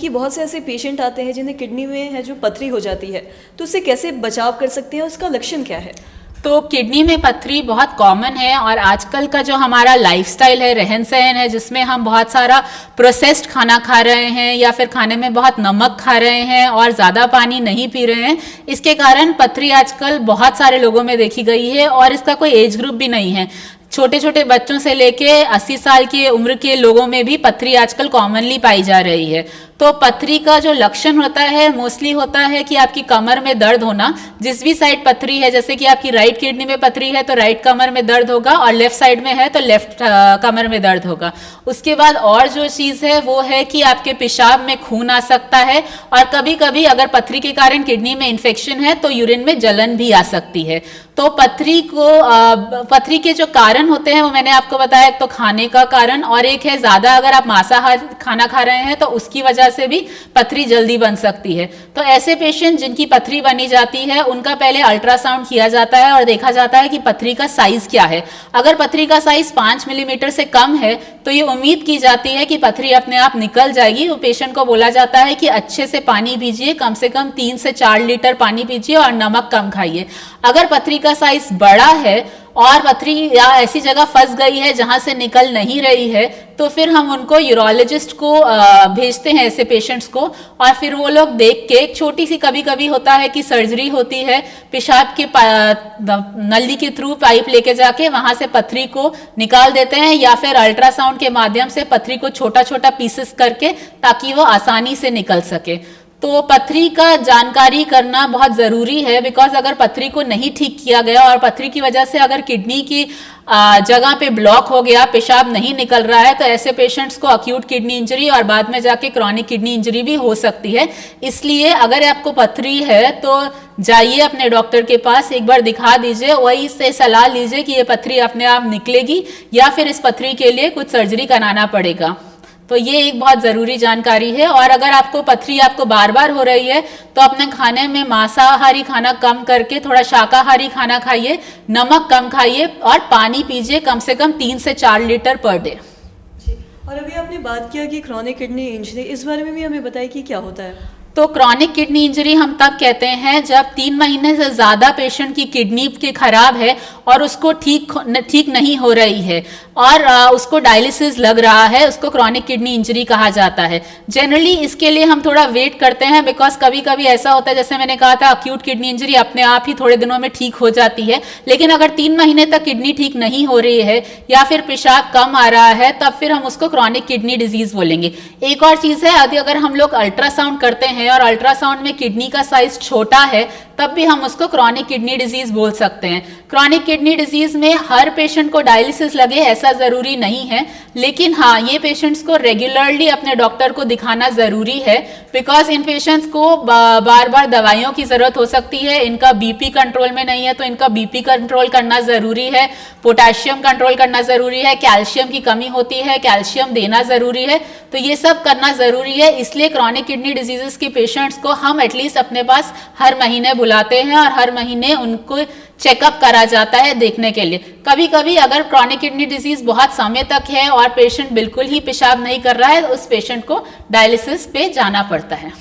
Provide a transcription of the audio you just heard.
कि बहुत से ऐसे पेशेंट आते हैं जिन्हें किडनी में है जो पथरी हो जाती है, तो उससे कैसे बचाव कर सकते हैं, उसका लक्षण क्या है? तो किडनी में पथरी बहुत कॉमन है और आजकल का जो हमारा लाइफस्टाइल है, रहन सहन है, जिसमें हम बहुत सारा प्रोसेस्ड खाना खा रहे हैं या फिर खाने में बहुत नमक खा रहे हैं और ज़्यादा पानी नहीं पी रहे हैं, इसके कारण पथरी आजकल बहुत सारे लोगों में देखी गई है और इसका कोई एज ग्रुप भी नहीं है। छोटे छोटे बच्चों से लेके 80 साल की उम्र के लोगों में भी पथरी आजकल कॉमनली पाई जा रही है। तो पथरी का जो लक्षण होता है मोस्टली होता है कि आपकी कमर में दर्द होना, जिस भी साइड पथरी है, जैसे कि आपकी राइट किडनी में पथरी है तो राइट कमर में दर्द होगा और लेफ्ट साइड में है तो लेफ्ट कमर में दर्द होगा। उसके बाद और जो चीज़ है वो है कि आपके पेशाब में खून आ सकता है और कभी कभी अगर पथरी के कारण किडनी में इन्फेक्शन है तो यूरिन में जलन भी आ सकती है। तो पथरी के जो कारण होते हैं वो मैंने आपको बताया, एक तो खाने का कारण और एक है ज़्यादा अगर आप मांसाहार खाना खा रहे हैं तो उसकी वजह से भी पथरी जल्दी बन सकती है। तो ऐसे पेशेंट जिनकी पथरी बनी जाती है उनका पहले अल्ट्रासाउंड किया जाता है और देखा जाता है कि पथरी का साइज क्या है। अगर पथरी का साइज 5 मिलीमीटर से कम है तो ये उम्मीद की जाती है कि पथरी अपने आप निकल जाएगी। वो पेशेंट को बोला जाता है कि अच्छे से पानी पीजिए, कम से कम 3 से 4 लीटर पानी पीजिए और नमक कम खाइए। अगर पथरी का साइज बड़ा है और पथरी या ऐसी जगह फंस गई है जहां से निकल नहीं रही है तो फिर हम उनको यूरोलॉजिस्ट को भेजते हैं, ऐसे पेशेंट्स को, और फिर वो लोग देख के एक छोटी सी, कभी कभी होता है कि सर्जरी होती है, पेशाब के नली के थ्रू पाइप लेके जाके वहां से पथरी को निकाल देते हैं या फिर अल्ट्रासाउंड के माध्यम से पथरी को छोटा छोटा पीसेस करके ताकि वो आसानी से निकल सके। तो पथरी का जानकारी करना बहुत ज़रूरी है, बिकॉज अगर पथरी को नहीं ठीक किया गया और पथरी की वजह से अगर किडनी की जगह पे ब्लॉक हो गया, पेशाब नहीं निकल रहा है, तो ऐसे पेशेंट्स को अक्यूट किडनी इंजरी और बाद में जाके क्रॉनिक किडनी इंजरी भी हो सकती है। इसलिए अगर आपको पथरी है तो जाइए अपने डॉक्टर के पास, एक बार दिखा दीजिए, वही से सलाह लीजिए कि ये पथरी अपने आप निकलेगी या फिर इस पथरी के लिए कुछ सर्जरी कराना पड़ेगा। तो ये एक बहुत ज़रूरी जानकारी है। और अगर आपको पथरी आपको बार बार हो रही है तो अपने खाने में मांसाहारी खाना कम करके थोड़ा शाकाहारी खाना खाइए, नमक कम खाइए और पानी पीजिए कम से कम 3 से 4 लीटर पर डे। और अभी आपने बात किया कि क्रॉनिक किडनी इंजरी, इस बारे में भी हमें बताइए कि क्या होता है? तो क्रॉनिक किडनी इंजरी हम तब कहते हैं जब 3 महीने से ज़्यादा पेशेंट की किडनी के खराब है और उसको ठीक नहीं हो रही है और उसको डायलिसिस लग रहा है, उसको क्रॉनिक किडनी इंजरी कहा जाता है। जनरली इसके लिए हम थोड़ा वेट करते हैं, बिकॉज कभी कभी ऐसा होता है, जैसे मैंने कहा था, अक्यूट किडनी इंजरी अपने आप ही थोड़े दिनों में ठीक हो जाती है, लेकिन अगर 3 महीने तक किडनी ठीक नहीं हो रही है या फिर पेशाब कम आ रहा है तब फिर हम उसको क्रॉनिक किडनी डिजीज बोलेंगे। एक और चीज़ है, यदि अगर हम लोग अल्ट्रासाउंड करते हैं और अल्ट्रासाउंड में किडनी का साइज छोटा है तब भी हम उसको क्रॉनिक किडनी डिजीज बोल सकते हैं। क्रॉनिक किडनी डिजीज में हर पेशेंट को डायलिसिस लगे ऐसा जरूरी नहीं है, लेकिन हाँ, ये पेशेंट्स को रेगुलरली अपने डॉक्टर को दिखाना जरूरी है, बिकॉज इन पेशेंट्स को बार बार दवाइयों की जरूरत हो सकती है। इनका बीपी कंट्रोल में नहीं है तो इनका बीपी कंट्रोल करना जरूरी है, पोटेशियम कंट्रोल करना जरूरी है, कैल्शियम की कमी होती है, कैल्शियम देना जरूरी है, तो ये सब करना जरूरी है। इसलिए क्रॉनिक किडनी डिजीजेस के पेशेंट्स को हम एटलीस्ट अपने पास हर महीने बुलाते हैं और हर महीने उनको चेकअप करा जाता है देखने के लिए। कभी कभी अगर क्रॉनिक किडनी डिजीज बहुत समय तक है और पेशेंट बिल्कुल ही पेशाब नहीं कर रहा है तो उस पेशेंट को डायलिसिस पे जाना पड़ता है।